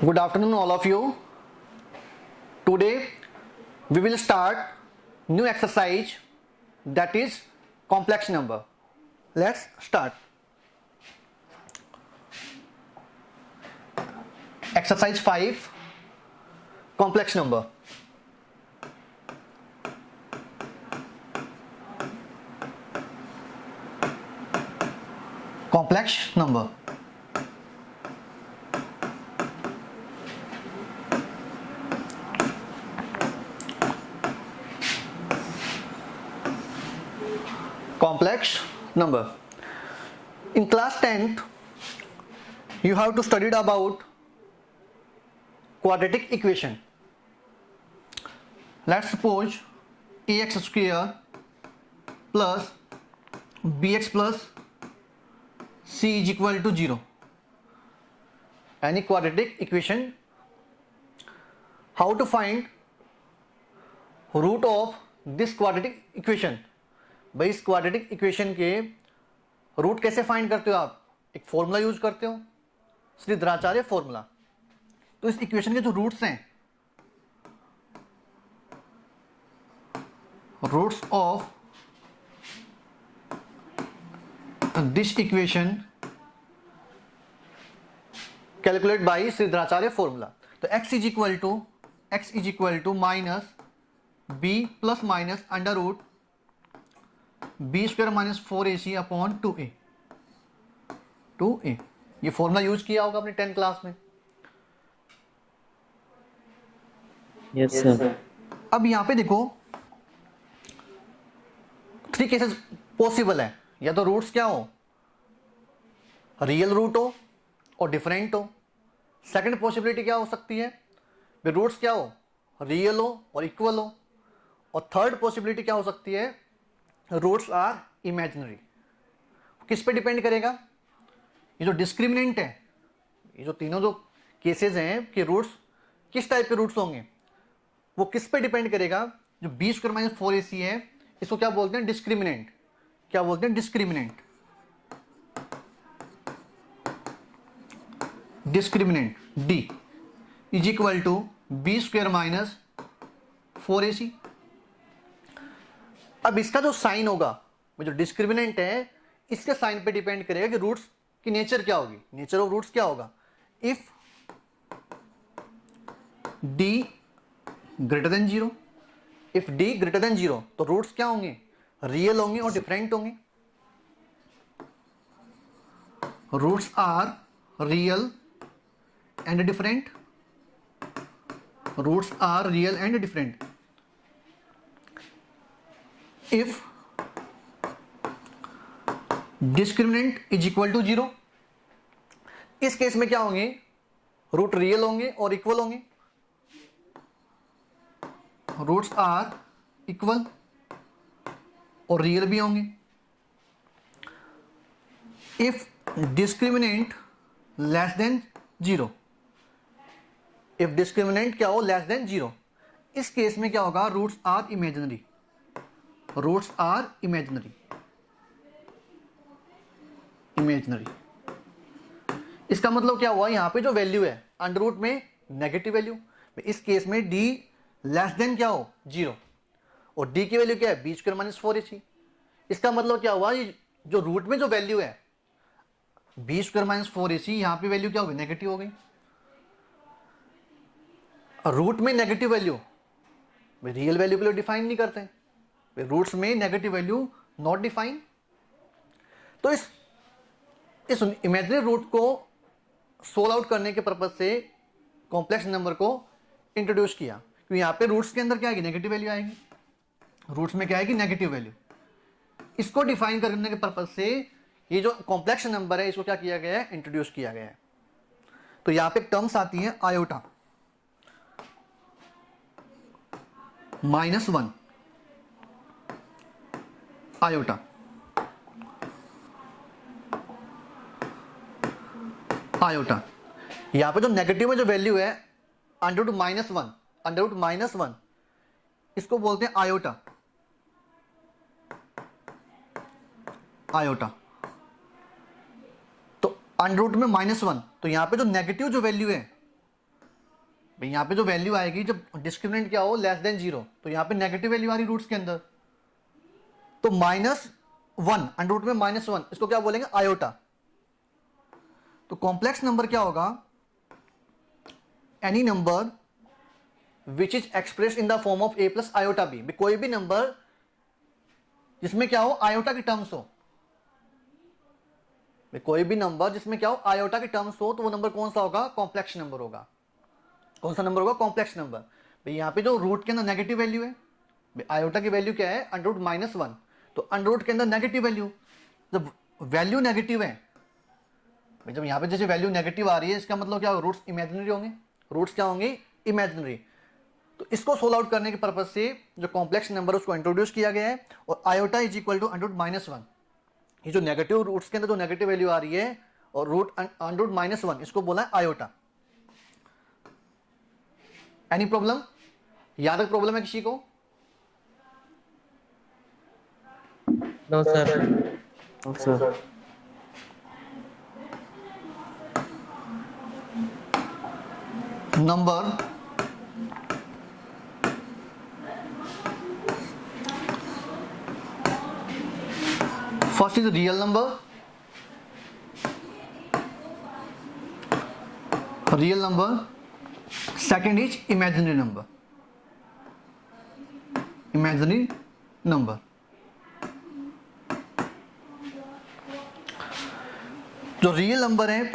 Good afternoon, all of you. Today we will start new exercise, that is complex number. Let's start. Exercise 5, complex number. Complex number. Complex number. In class 10th, you have to study about quadratic equation. Let's suppose ax square plus bx plus c is equal to 0. Any quadratic equation. How to find root of this quadratic equation? भाई इस quadratic equation के root कैसे find करते हो आप? एक formula use करते हो, श्रीधराचार्य फॉर्मूला. तो इस इक्वेशन के जो रूट्स हैं, roots of this equation calculate by Shridharacharya formula. तो x is equal to minus b plus minus under root b square minus 4ac upon 2a. ये फॉर्मूला यूज किया होगा अपने 10 क्लास में. Yes sir. अब यहां पे देखो 3 केसेस पॉसिबल है. या तो रूट्स क्या हो, रियल रूट हो और डिफरेंट हो. सेकंड पॉसिबिलिटी क्या हो सकती है, रूट्स क्या हो, रियल हो और इक्वल हो. और थर्ड पॉसिबिलिटी क्या हो सकती है, रूट्स आर इमेजिनरी. किस पे डिपेंड करेगा? ये जो डिस्क्रिमिनेंट है, ये जो तीनों जो केसेस हैं कि रूट्स किस टाइप के रूट्स होंगे, वो किस पे डिपेंड करेगा? जो बी स्क्वायर माइनस 4ac है, इसको क्या बोलते हैं? डिस्क्रिमिनेंट. क्या बोलते हैं? Discriminant. Discriminant d is equal to b square minus 4ac. अब इसका जो साइन होगा, वो जो डिस्क्रिमिनेंट है, इसके साइन पे डिपेंड करेगा कि रूट्स की नेचर क्या होगी. नेचर ऑफ रूट्स क्या होगा? If d greater than 0, if d greater than 0 तो रूट्स क्या होंगे? रियल होंगे और डिफरेंट होंगे. Roots are real and different. Roots are real and different. If discriminant is equal to 0, इस केस में क्या होंगे? रूट रियल होंगे और इक्वल होंगे. रूट्स आर इक्वल और रियल भी होंगे. If discriminant less than 0, if discriminant क्या हो? लेस देन 0, इस केस में क्या होगा? Roots are imaginary. Roots are imaginary. Imaginary. इसका मतलब क्या हुआ? यहां पे जो वैल्यू है अंडर रूट में नेगेटिव वैल्यू. इस केस में d लेस देन क्या हो? 0. और d की वैल्यू क्या है? B square minus 4ac. इसका मतलब क्या हुआ? ये जो रूट में जो वैल्यू है बी स्क्वायर माइनस 4ac, यहां पे वैल्यू क्या हो गई? नेगेटिव हो गई. रूट में नेगेटिव वैल्यू रियल वैल्यू के लिए डिफाइन नहीं करते. रूट्स में नेगेटिव वैल्यू नॉट डिफाइन. तो इस इमेजिनरी रूट को सोल्व आउट करने के पर्पज से कॉम्प्लेक्स नंबर को इंट्रोड्यूस किया. क्योंकि यहां पे रूट्स के अंदर क्या आएगी? नेगेटिव वैल्यू आएगी. रूट्स में क्या आएगी? Negative value. इसको डिफाइन करने के पर्पज से ये जो कॉम्प्लेक्स नंबर है, इसको क्या किया गया है? इंट्रोड्यूस किया गया है. तो यहां पे टर्म्स आती है आयोटा -1. Iota iota. यहां पे जो नेगेटिव में जो वैल्यू है अंडर रूट -1, अंडर रूट -1, इसको बोलते हैं आयोटा. आयोटा. तो अंडर रूट में -1, तो यहां पे जो नेगेटिव जो वैल्यू है भाई यहाँ पे जो वैल्यू आएगी जब डिस्क्रिमिनेंट क्या हो लेस देन 0, तो यहाँ पे नेगेटिव वैल्यू आ रही रूट्स के अंदर, तो -1 अंडर रूट में -1, इसको क्या बोलेंगे आयोटा। तो कॉम्प्लेक्स नंबर क्या होगा, any number which is express in the form of a plus iota b. कोई भी नंबर जिसमें क्या हो आयोटा की टर्म्स हो, कोई भी नंबर जिसमें क्या हो आयोटा की टर्म्स हो, तो वो नंबर कौन सा होगा, कॉम्प्लेक्स नंबर होगा। कौन सा नंबर होगा, कॉम्प्लेक्स नंबर। भाई यहाँ पे जो रूट के अंदर नेगेटिव वैल्यू है, आयोटा की वैल्यू क्या है अंडर रूट -1, तो अंडर रूट के अंदर नेगेटिव वैल्यू, जब वैल्यू नेगेटिव है, जब यहाँ पे जैसे वैल्यू नेगेटिव आ रही है, इसका मतलब क्या होगा, रूट्स इमेजिनरी होंगे। रूट्स क्या होंगे, इमेजिनरी। तो इसको सोल्व आउट करने के पर्पज से जो कॉम्प्लेक्स नंबर उसको इंट्रोड्यूस किया गया है, और iota is equal to under root -1। ये जो नेगेटिव रूट्स के अंदर जो नेगेटिव वैल्यू आ रही है और रूट अंडर रूट -1, इसको बोला है आयोटा। एनी प्रॉब्लम, यहां तक प्रॉब्लम है किसी को? No, sir. No, sir. Number first is real number, second is imaginary number, जो रियल नंबर है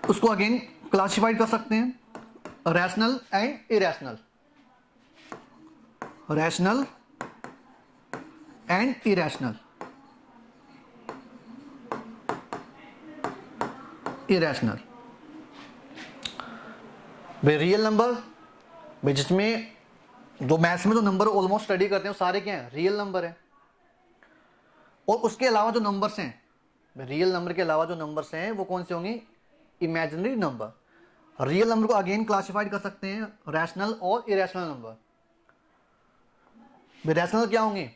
उसको अगेन क्लासिफाइड कर सकते हैं rational and irrational, rational and irrational. भाई रियल नंबर, भाई जिसमें जो मैथ्स में जो नंबर ऑलमोस्ट स्टडी करते हैं वो सारे क्या हैं, रियल नंबर है। और उसके अलावा जो नंबर्स हैं, रियल नंबर के अलावा जो नंबर्स हैं वो कौन से होंगे, इमेजिनरी नंबर। रियल नंबर को अगेन क्लासिफाइड कर सकते हैं रैशनल और इरेशनल नंबर। रैशनल क्या होंगे,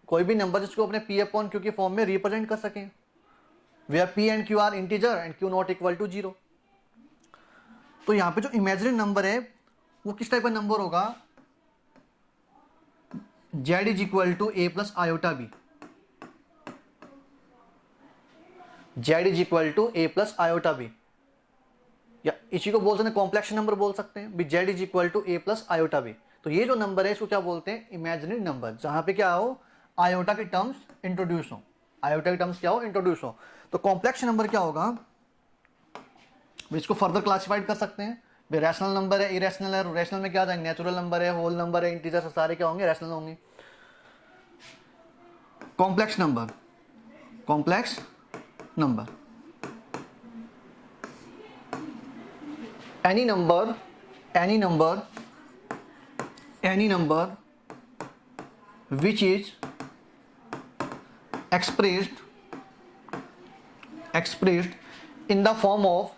कोई भी नंबर जिसको अपने पी अपॉन क्यू के फॉर्म में रिप्रेजेंट कर सकें, where p and q are integer and q not equal to 0। तो यहां पे जो इमेजिनरी नंबर है वो किस टाइप का नंबर होगा, z is equal to a plus iota b, z is equal to a plus iota b, या इसी को बोल सकते हैं कॉम्प्लेक्स नंबर बोल सकते हैं भी, z is equal to a plus iota b. तो ये जो नंबर है इसको क्या बोलते हैं, इमेजिनरी नंबर, जहां पे क्या हो आयोटा की टर्म्स इंट्रोड्यूस हो, आयोटा की टर्म्स क्या हो इंट्रोड्यूस हो। तो कॉम्प्लेक्स नंबर क्या होगा, इसको फर्दर क्लासिफाइड कर सकते हैं, रैशनल नंबर है, इरेशनल है। रैशनल में क्या जाएंगे, नेचुरल नंबर है, होल नंबर है, इंटीजर, सारे क्या होंगे, रैशनल होंगे। Complex number, any number which is expressed in the form of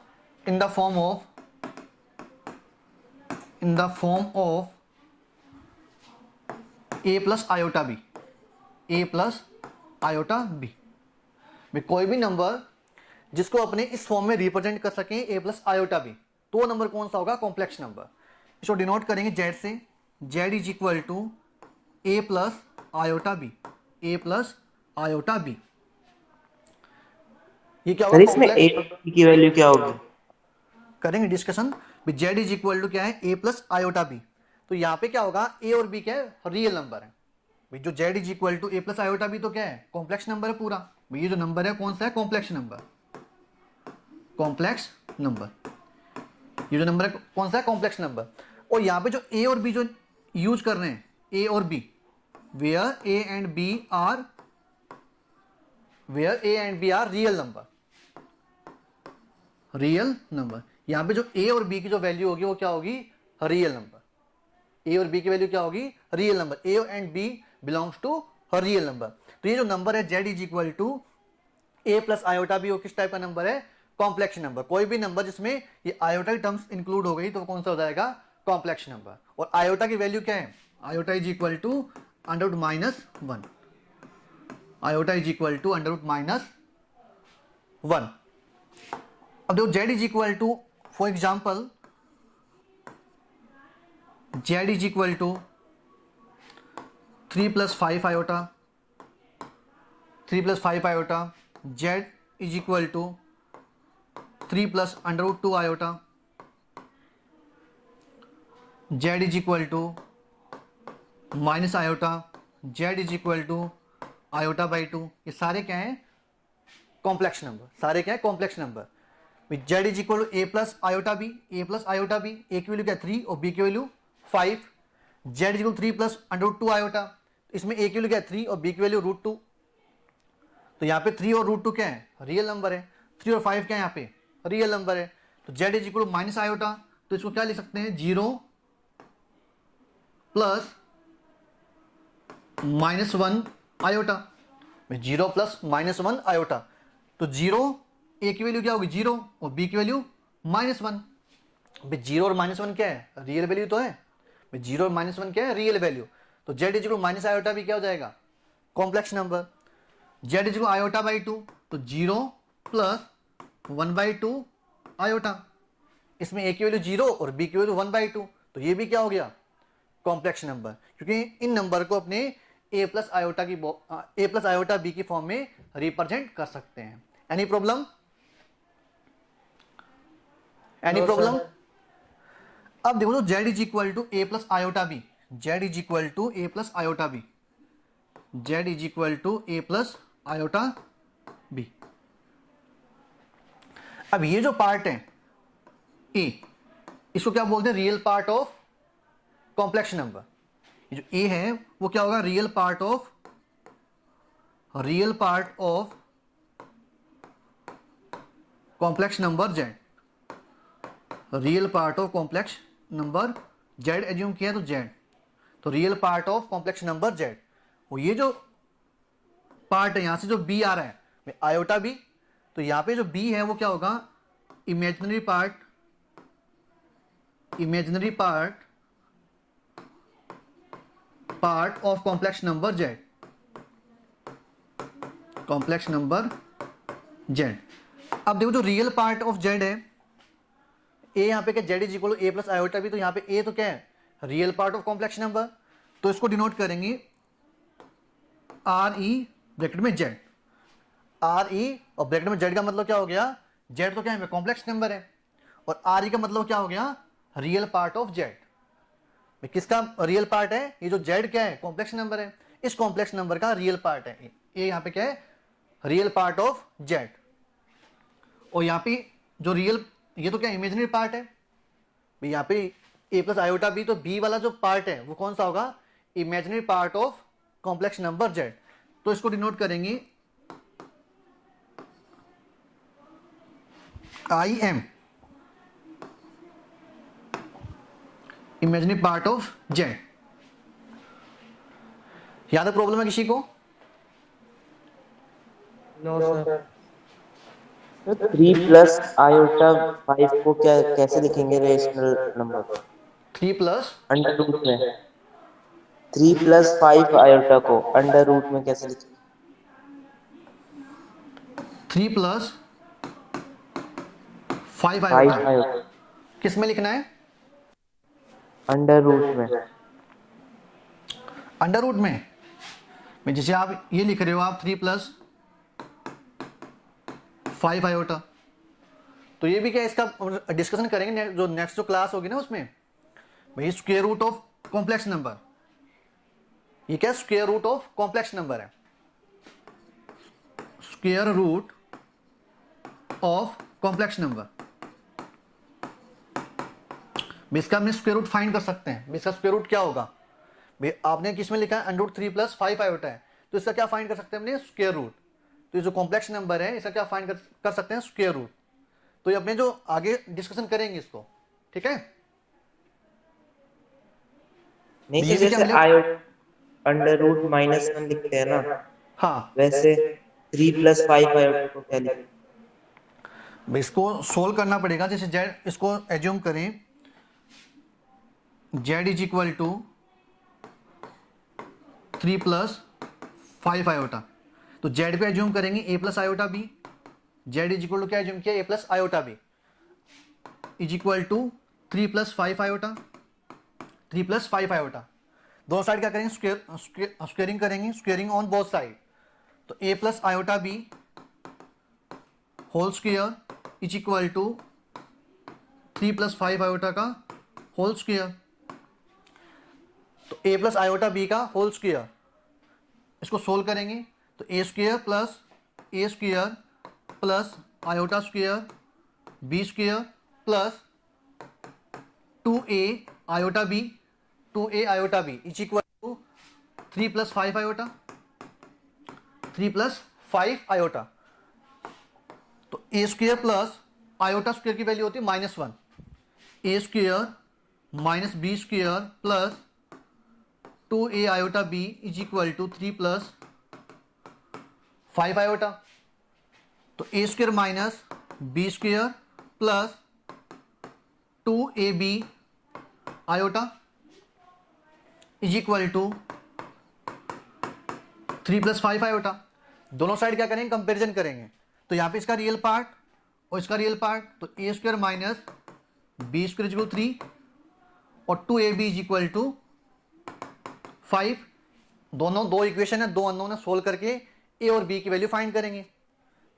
a plus iota b, में कोई भी नंबर जिसको अपने इस फॉर्म में रिप्रेजेंट कर सकें a प्लस आयोटा बी, तो वो नंबर कौन सा होगा, कॉम्प्लेक्स नंबर। इसको डिनोट करेंगे z से, z is equal to a plus iota b, ये क्या सर होगा, इसमें a और b की वैल्यू क्या होगी? करेंगे discussion. z is equal to क्या है, a प्लस आयोटा बी। तो यहाँ पे क्या होगा, a और b क्या है, रियल नंबर है। भाई जो z is equal to a plus iota b तो क्या है, कॉम्प्लेक्स नंबर है पूरा। भाई ये जो नंबर है कौन सा है, कॉम्प्लेक्स नंबर। ये जो नंबर है कौन सा है, कॉम्प्लेक्स नंबर। और यहाँ पे जो a और b जो यूज कर रहे हैं, a और b, where a and b are real number. यहाँ पे जो a और b की जो वैल्यू होगी वो क्या होगी, रियल नंबर। a और b की वैल्यू क्या होगी, real number. a and b belongs to real number. तो ये जो नंबर है z is equal to a plus iota b, वो किस टाइप का नंबर है, कॉम्प्लेक्स नंबर। कोई भी नंबर जिसमें ये आयोटा की टर्म्स इंक्लूड हो गई तो कौन सा हो जाएगा, कॉम्प्लेक्स नंबर। और आयोटा की वैल्यू क्या है, iota is equal to under root -1, iota is equal to under root -1। अब देखो z is equal to, for example z is equal to 3 + 5 iota, 3 + 5 iota, z is equal to 3 + √2 iota, z is equal to minus iota, z is equal to iota by 2। ये सारे क्या हैं? Complex number. सारे क्या है? Complex number. Z is equal to A plus iota B, A plus iota B, A की value क्या 3 और बी की value 5। Z is equal 3 + √2 iota, इसमें ए की वैल्यू क्या है 3 और बी की वैल्यू √2। तो यहाँ पे 3 और √2 क्या है? रियल नंबर है। 3 और 5 क्या है? यहाँ पे रियल नंबर है। तो Z is equal to minus iota, तो इसको क्या लिख सकते हैं? 0 प्लस -1 आयोटा, 0 प्लस -1 आयोटा। तो 0 ए की वैल्यू क्या होगी? 0 और बी की वैल्यू -1। भाई 0 और -1 क्या है? रियल वैल्यू तो है। भाई 0 और -1 क्या है? Real value. तो Z is equal minus iota भी क्या हो जाएगा? Complex number. Z is equal iota by 2, तो 0 प्लस 1/2 आयोटा, इसमें ए की वैल्यू 0 और बी की वैल्यू 1/2। तो ये भी क्या हो गया? Complex number. क्योंकि इन नंबर को अपने ए प्लस आयोटा बी की फॉर्म में रिप्रेजेंट कर सकते हैं। Any problem? Any No, problem? sir. अब देखो, तो Z is equal to A plus iota B, Z is equal to A plus iota B, Z is equal to A plus iota b. अब ये जो part है ए, इसको क्या बोलते हैं? Real part of complex number. ये जो ए है वो क्या होगा? Real part of complex number Z, real part of complex number Z assume किया तो जेड, तो real part of complex number Z. वो ये जो पार्ट है, यहां से जो बी आ रहा है आयोटा बी, तो यहां पे जो बी है वो क्या होगा? Imaginary part of complex number Z, complex number Z. अब देखो, जो रियल पार्ट ऑफ जेड है, ए यहाँ पे क्या? Z is equal to A plus iota b, तो यहाँ पे ए तो क्या है? Real part of complex number. तो इसको डिनोट करेंगे आर ई ब्रैकेट में जेड, आर ई और ब्रैकेट में जेड का मतलब क्या हो गया? जेड तो क्या है? कॉम्प्लेक्स नंबर है। और आर ई का मतलब क्या हो गया? Real part of Z. किसका रियल पार्ट है? ये जो जेड क्या है? कॉम्प्लेक्स नंबर है। इस कॉम्प्लेक्स नंबर का रियल पार्ट है ये यहाँ पे क्या है? Real part of Z. और यहाँ पे जो रियल, ये तो क्या इमेजिनरी पार्ट है। यहाँ पे ए प्लस आयोटा बी, तो बी वाला जो पार्ट है वो कौन सा होगा? Imaginary part of complex number Z. तो इसको डिनोट करेंगे I am, imaginary part of Z. याद है? प्रॉब्लम है किसी को? No, sir. 3 + आयोटा 5 को क्या कैसे लिखेंगे? Rational number 3 plus under root में 3 + 5 आयोटा को अंडर रूट में कैसे लिखेंगे? 3 + 5 5 आयोटा आयोटा किस में लिखना है? अंडर रूट में। अंडर रूट में जैसे आप ये लिख रहे हो, आप 3 + 5 आयोटा, तो ये भी क्या, इसका डिस्कशन करेंगे जो नेक्स्ट जो क्लास होगी ना उसमें। भाई square root of complex number, ये क्या? Square root of complex number है, square root of complex number. इसका हम स्क्वायर रूट फाइंड कर सकते हैं। इसका स्क्वायर रूट क्या होगा? भाई आपने किस में लिखा है? √3 + 5 आयोटा है, तो इसका क्या फाइंड कर सकते हैं अपने? Square root. तो ये जो कॉम्प्लेक्स नंबर है इसका क्या फाइंड कर सकते हैं? Square root. तो ये अपने जो आगे डिस्कशन करेंगे इसको, ठीक है? नहीं ये सर, भी क्या जैसे मिलेगा? आयोटा अंडर रूट -1 लिखते हैं ना, हाँ, वैसे 3 + 5 आयोटा को क्या लिखेंगे? भाई इसको सोल्व करना पड़ेगा। जैसे जेड, इसको एज्यूम करें Z is equal to 3 + 5 iota, तो जेड पे एज्यूम करेंगे A plus iota B. Z is equal to क्या एज्यूम किया? A plus iota B is equal to 3 + 5 iota, 3 plus 5 iota. दोनों साइड क्या करेंगे, स्क्वेयरिंग करेंगे, स्क्वेयरिंग ऑन बोथ साइड। तो a plus iota b whole square is equal to 3 plus 5 iota का whole square. तो a plus iota b का whole square, इसको solve करेंगे तो a square plus iota square b square plus 2a iota b is equal to 3 plus 5 iota, 3 plus 5 iota. तो a square plus iota square की value होती है -1, a square minus b square plus 2a iota b is equal to 3 plus 5 iota. तो a square minus b square plus 2ab iota is equal to 3 plus 5 iota. दोनों side क्या करेंगे, comparison करेंगे। तो यहाँ पे इसका रियल पार्ट और इसका रियल पार्ट, तो a square minus b square is equal 3 और 2ab इज इक्वल टू 5। दोनों दो इक्वेशन है, दो अननोन है, सोल्व करके a और b की वैल्यू फाइंड करेंगे।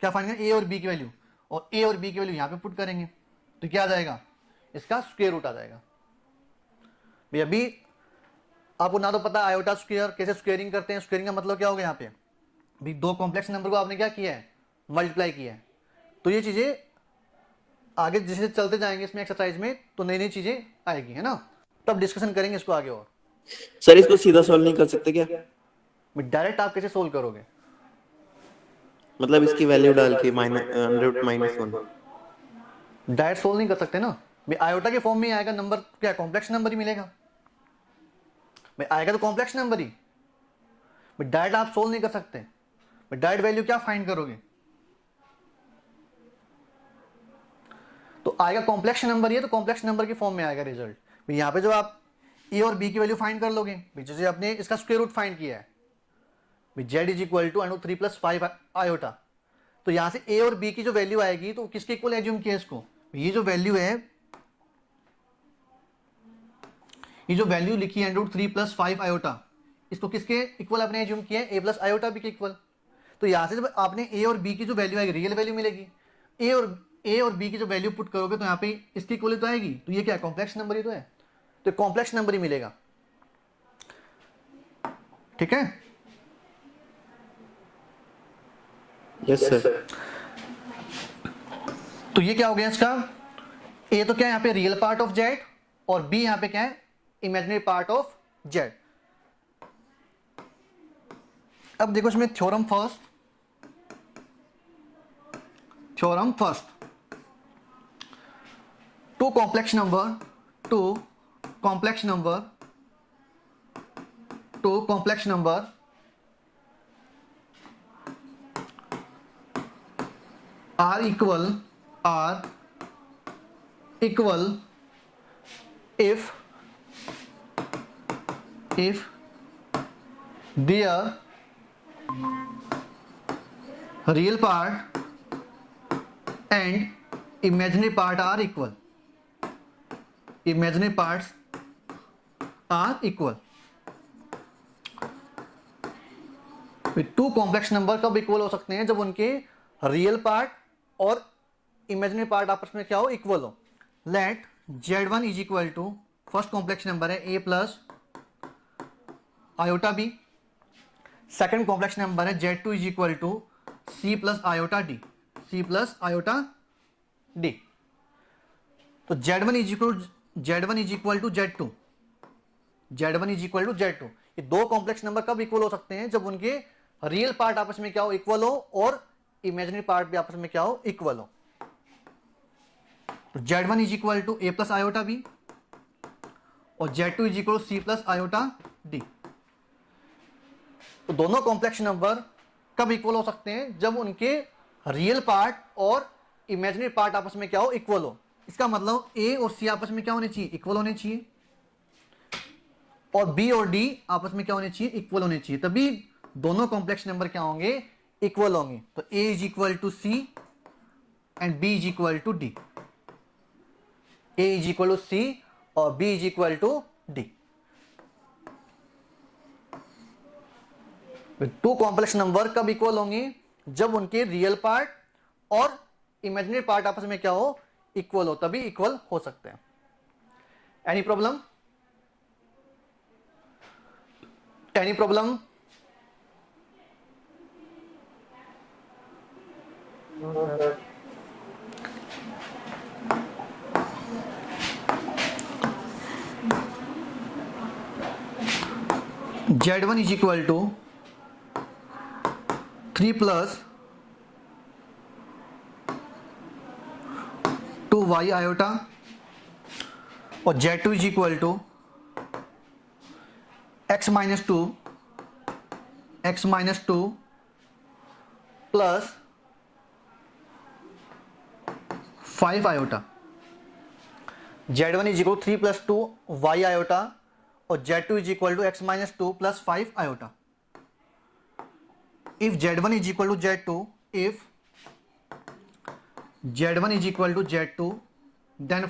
क्या फाइंड करेंगे, a और b की वैल्यू, और a और b की वैल्यू यहाँ पे पुट करेंगे तो क्या आ जाएगा, इसका स्क्वायर रूट आ जाएगा। भाई अभी आपको ना तो पता आयोटा स्क्वायर कैसे स्क्वेयरिंग करते हैं, स्क्वेयरिंग का मतलब क्या होगा, यहाँ पे भी दो कॉम्प्लेक्स नंबर को आपने क्या किया है, मल्टीप्लाई किया है। तो ये चीजें आगे जैसे चलते जाएंगे इसमें एक्सरसाइज में तो नई नई चीजें आएगी, है ना, तब डिस्कशन करेंगे इसको आगे। और सर इसको सीधा सॉल्व नहीं कर सकते क्या? डायरेक्ट आप कैसे सोल्व करोगे, मतलब इसकी वैल्यू डाल के -1, डायरेक्ट सोल्व नहीं कर सकते ना भाई, आयोटा के फॉर्म में ही आएगा नंबर, क्या कॉम्प्लेक्स नंबर ही मिलेगा भाई, आएगा तो कॉम्प्लेक्स नंबर ही भाई, डायरेक्ट आप सोल्व नहीं कर सकते भाई, डायरेक्ट वैल्यू क्या फाइंड करोगे, तो आएगा कॉम्प्लेक्स नंबर ही है, तो कॉम्प्लेक्स नंबर के फॉर्म में आएगा रिजल्ट। भाई यहाँ पे जब आप ए और बी की वैल्यू फाइंड कर लोगे, भाई जैसे आपने इसका स्क्वायर रूट फाइंड किया है भाई, z is equal to √3 + 5 iota, तो यहां से ए और बी की जो वैल्यू आएगी तो किसके इक्वल एज्यूम किया इसको, ये जो वैल्यू है, ये जो वैल्यू लिखी है √3 + 5 आयोटा, इसको किसके इक्वल आपने एज्यूम किया है, a प्लस आयोटा बी के इक्वल। तो यहां से जब आपने ए और बी की जो वैल्यू आएगी, रियल वैल्यू मिलेगी, ए और बी की जो वैल्यू पुट करोगे तो यहाँ पे इसकी इक्वल तो आएगी, तो ये क्या कॉम्प्लेक्स नंबर ही तो है, तो कॉम्प्लेक्स नंबर ही मिलेगा। ठीक है, यस सर। तो ये क्या हो गया इसका, ए तो क्या है यहाँ पे रियल पार्ट ऑफ जेड, और बी यहाँ पे क्या है इमेजिनरी पार्ट ऑफ जेड। अब देखो इसमें theorem first, two complex number are equal if their real part and imaginary part are equal. Imaginary parts are equal. Two complex number कब equal हो सकते हैं, जब उनके रियल पार्ट और इमेजिनरी पार्ट आपस में क्या हो, इक्वल हो। Let Z1 is equal to, first complex number है a plus iota b, second complex number है Z2 is equal to c plus iota d, तो Z1 is equal to Z2, ये दो कॉम्प्लेक्स नंबर कब equal हो सकते हैं, जब उनके रियल पार्ट आपस में क्या हो, इक्वल हो, और इमेजिनरी पार्ट भी आपस में क्या हो, इक्वल हो। तो Z1 is equal to a plus iota b और Z2 is equal to c plus iota d। तो दोनों कॉम्प्लेक्स नंबर कब इक्वल हो सकते हैं, जब उनके रियल पार्ट और इमेजिनरी पार्ट आपस में क्या हो, इक्वल हो। इसका मतलब a और c आपस में क्या होने चाहिए, इक्वल होने चाहिए, और b और d आपस में क्या होने चाहिए, इक्वल होने चाहिए, तभी दोनों कॉम्प्लेक्स नंबर क्या होंगे, इक्वल होंगे। तो a is equal to c and b is equal to d, a is equal to c और b is equal to d। Two complex number कब इक्वल होंगी? जब उनके रियल पार्ट और इमेजिनरी पार्ट आपस में क्या हो? इक्वल हो, तभी इक्वल हो सकते हैं। Any problem? Any problem? No sir. Z1 is equal to 3 plus 2y iota और Z2 is equal to x minus two plus 5 iota. Z1 is equal 3 plus 2y iota और Z2 is equal to x minus 2 plus 5 iota. If Z1 is equal to Z2, if Z1 is equal to Z2, then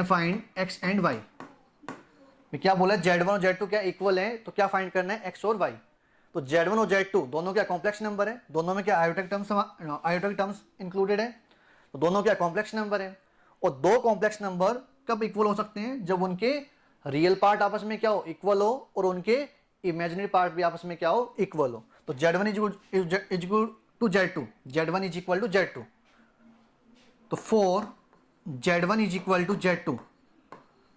find x and y। क्या बोला? Z1 और Z2 क्या equal है, तो क्या find करना है? x और y। तो Z1 और Z2 दोनों क्या कॉम्प्लेक्स नंबर है? दोनों में क्या आयोटिक टर्म्स इंक्लूडेड है? तो दोनों क्या कॉम्प्लेक्स नंबर है। और दो कॉम्प्लेक्स नंबर कब इक्वल हो सकते हैं? जब उनके रियल पार्ट आपस में क्या हो? इक्वल हो, और उनके इमेजिनरी पार्ट भी आपस में क्या हो? इक्वल हो। तो Z1 is equal to Z2, Z1 is equal to Z2। तो four Z1 is equal to Z2,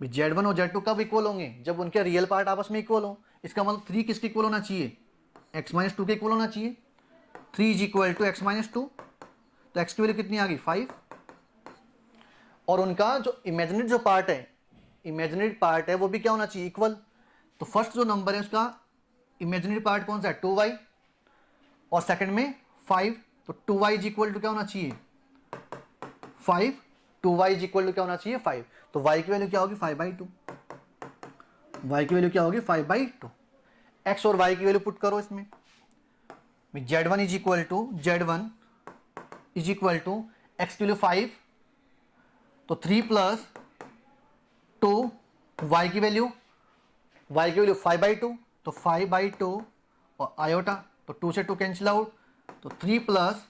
Z1 और Z2 कब इक्वल होंगे? जब उनके रियल पार्ट आपस में इक्वल हो। इसका मतलब 3 किसके इक्वल होना चाहिए? x माइनस 2 के इक्वल होना चाहिए। 3 is equal to x minus 2, तो x की वैल्यू कितनी आ गई? 5। और उनका जो इमेजिनरी पार्ट है वो भी क्या होना चाहिए? इक्वल। तो फर्स्ट जो नंबर है उसका इमेजिनरी पार्ट कौन सा है? 2y, और सेकंड में 5। तो 2y इज इक्वल टू क्या होना चाहिए? 5। 2y इज इक्वल टू क्या होना चाहिए? 5। तो y की वैल्यू क्या होगी? 5/2। y की वैल्यू क्या होगी? 5/2। x और y की वैल्यू पुट करो इसमें। Z1 is equal to x की वैल्यू 5, तो 3 प्लस 2, y की वैल्यू 5/2, तो 5/2 और आयोटा, तो 2 से 2 कैंसिल आउट, तो 3 plus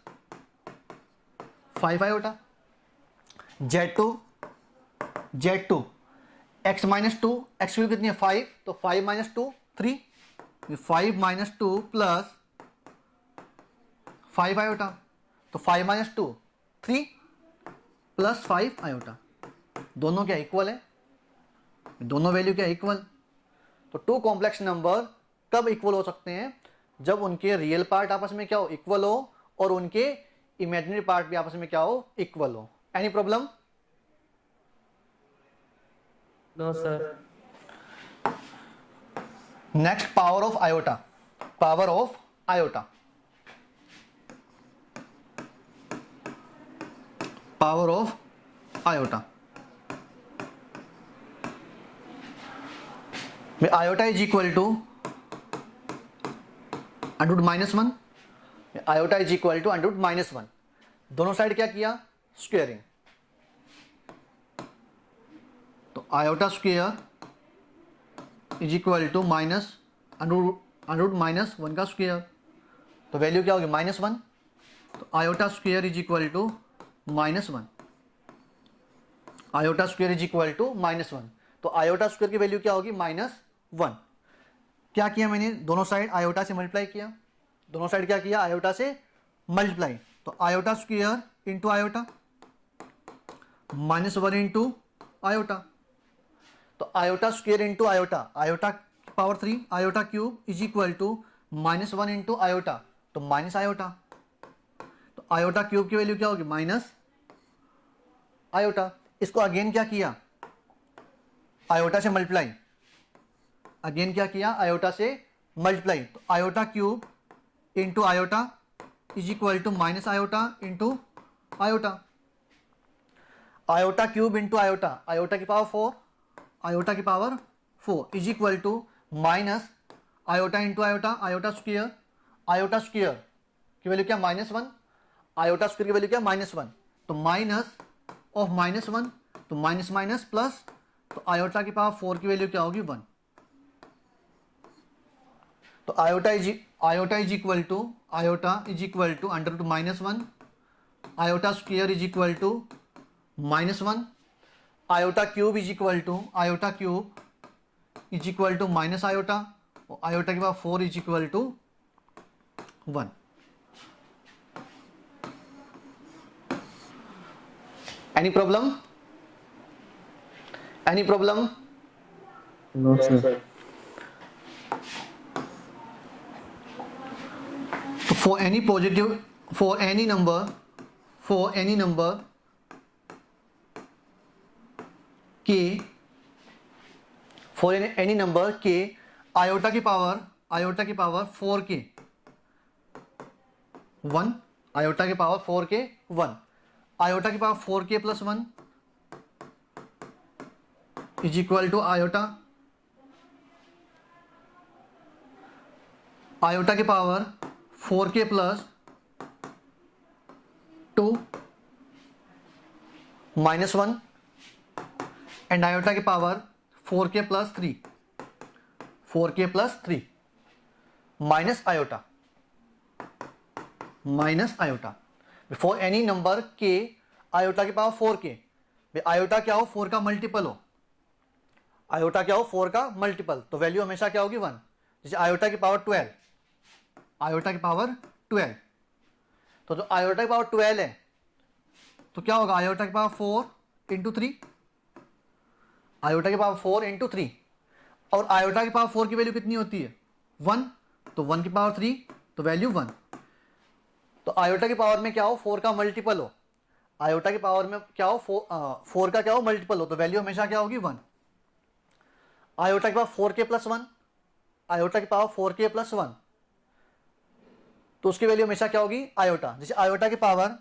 5 iota. Z2 x minus 2, x की वैल्यू कितनी है? 5, तो 5 माइनस 2 3, 5 माइनस 2 प्लस 5 आयोटा, तो 5 माइनस 2 3 प्लस 5 आयोटा। दोनों क्या इक्वल है? दोनों वैल्यू क्या इक्वल? तो टू कॉम्प्लेक्स नंबर कब इक्वल हो सकते हैं? जब उनके रियल पार्ट आपस में क्या हो? इक्वल हो, और उनके इमेजिनरी पार्ट भी आपस में क्या हो? इक्वल हो। Any problem? No sir. Next, power of iota. Power of iota. Power of iota. Iota is equal to under root -1। Iota is equal to under root -1। दोनों साइड क्या किया? स्क्वेयरिंग। तो iota square is equal to minus under root -1 का square, तो value क्या होगी? -1। तो iota square is equal to -1। Iota square is equal to -1। तो आयोटा स्क्वेयर की वैल्यू क्या होगी? -1। क्या किया मैंने? दोनों साइड आयोटा से मल्टीप्लाई किया। दोनों साइड क्या किया? आयोटा से मल्टीप्लाई। तो iota square into iota, -1 into iota. तो iota square into iota, iota power 3, iota cube is equal to -1 into iota, तो माइनस आयोटा। तो आयोटा क्यूब की वैल्यू क्या होगी? Minus iota. इसको अगेन क्या किया? आयोटा से मल्टीप्लाई। अगेन क्या किया? आयोटा से मल्टीप्लाई। तो iota cube into iota is equal to minus iota into iota. Iota cube into iota, iota की पावर 4, आयोटा की power 4 is equal to minus iota into iota, iota square. Iota square की value क्या? -1। Iota square की value क्या? -1। तो minus of -1, तो minus minus plus, तो iota की पावर 4 की वैल्यू क्या होगी? 1। तो iota is equal to under root minus one, iota square is equal to minus one, iota cube is equal to minus iota, और आयोटा के बाद 4 is equal to 1। Any problem? No sir. For any positive, for any number k, iota की power 4k 1, iota की power 4k 1, iota की power 4k plus 1 is equal to iota की power 4k plus 2 minus 1 and iota की power 4k plus 3 minus iota for any number K iota की power 4k। Iota क्या हो? 4 का multiple हो, iota क्या हो? 4 का मल्टीपल, तो वैल्यू हमेशा क्या होगी? 1। जैसे आयोटा की पावर 12, तो जो आयोटा की पावर 12 है तो क्या होगा? आयोटा की पावर 4 इंटू 3, आयोटा की पावर 4 इंटू 3, और आयोटा की पावर 4 की वैल्यू कितनी होती है? 1, तो 1 की पावर 3 तो वैल्यू 1। तो आयोटा की पावर में क्या हो? 4 का मल्टीपल हो, आयोटा की पावर में क्या हो? 4 का क्या हो? मल्टीपल हो, तो वैल्यू हमेशा क्या होगी? 1। आयोटा की पावर 4k प्लस 1, आयोटा की पावर 4k प्लस 1, तो उसकी वैल्यू हमेशा क्या होगी? आयोटा। जैसे आयोटा की पावर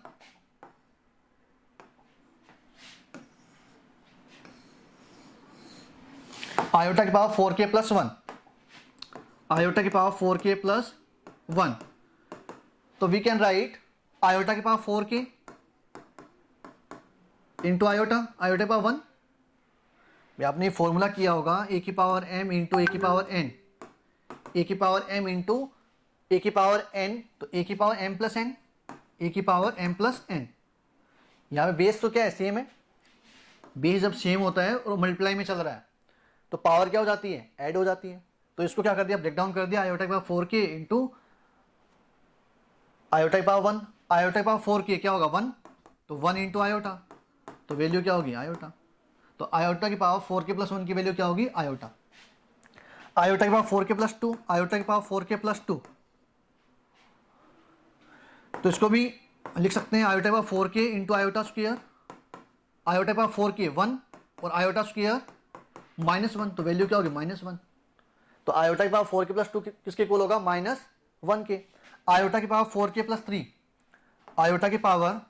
आयोटा की पावर 4k प्लस 1, आयोटा की पावर 4k प्लस 1, तो वी कैन राइट आयोटा की पावर 4k इंटू आयोटा की पावर 1। आपने फॉर्मूला किया होगा ए की पावर m इंटू ए की पावर n, ए की पावर m इंटू ए की पावर n, तो ए की पावर m प्लस n, ए की पावर m प्लस n। यहाँ पे बेस तो क्या है? सेम है। बेस जब सेम होता है और मल्टीप्लाई में चल रहा है तो पावर क्या हो जाती है? ऐड हो जाती है। तो इसको क्या कर दिया? ब्रेक डाउन कर दिया, आयोटा की पावर 4k इंटू आयोटा की पावर 1, आयोटा की पावर 4k क्या होगा? 1, तो 1 इंटू आयोटा, तो वैल्यू क्या होगी? आयोटा। तो आयोटा की पावर 4k प्लस 1 की वैल्यू क्या होगी? आयोटा। आयोटा की पावर 4k प्लस 2, आयोटा की पावर 4k प्लस 2, तो इसको भी लिख सकते हैं आयोटा की power 4k into iota square, iota की पावर 4k 1 और आयोटा स्क्वायर माइनस 1, तो वैल्यू क्या होगी? -1। तो आयोटा की पावर 4k प्लस 2 किसके इक्वल होगा? -1 के। आयोटा की पावर 4k प्लस 3, आयोटा की पावर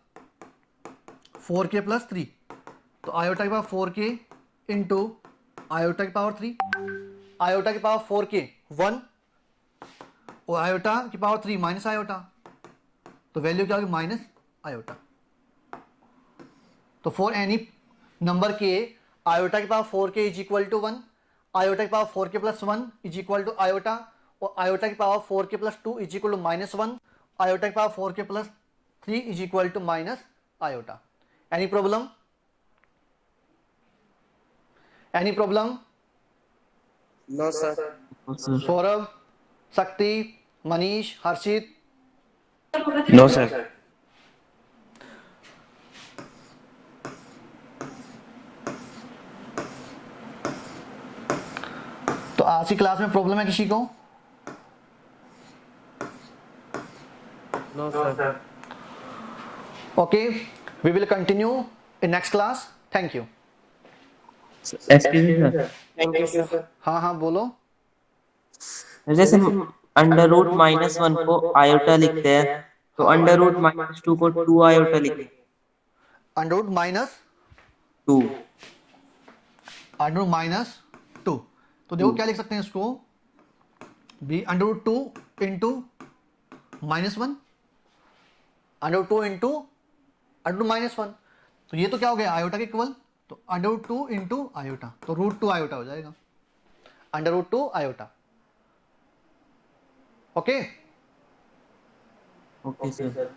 4k प्लस 3, तो आयोटा की पावर 4k इंटू आयोटा की पावर 3, आयोटा की पावर 4k 1 और आयोटा की पावर 3 माइनस आयोटा, तो वैल्यू क्या होगी? Minus iota. तो for any number K iota की power 4k is equal to 1, iota की power 4k plus 1 is equal to iota, और आयोटा की power 4k plus 2 is equal to -1, iota की power 4k plus 3 is equal to minus iota. Any problem? No sir. Saurabh, Shakti, Manish, Harshit? No sir. तो आज की class में problem है किसी को? No sir. Okay, we will continue in next class. Thank you. Excuse me sir. Thank you sir. हाँ हाँ बोलो। जैसे अंडर रूट -1 को आयोटा लिखते हैं, तो अंडर रूट -2 को 2 आयोटा लिखेंगे। Under root minus 2। Under root minus 2, तो देखो क्या लिख सकते हैं इसको? Be under root 2 into -1, under root 2 into under root -1, तो ये तो क्या हो गया? आयोटा के इक्वल, तो अंडर रूट 2 इंटू आयोटा, तो √2 आयोटा हो जाएगा, under root 2 iota. Okay. Okay sir.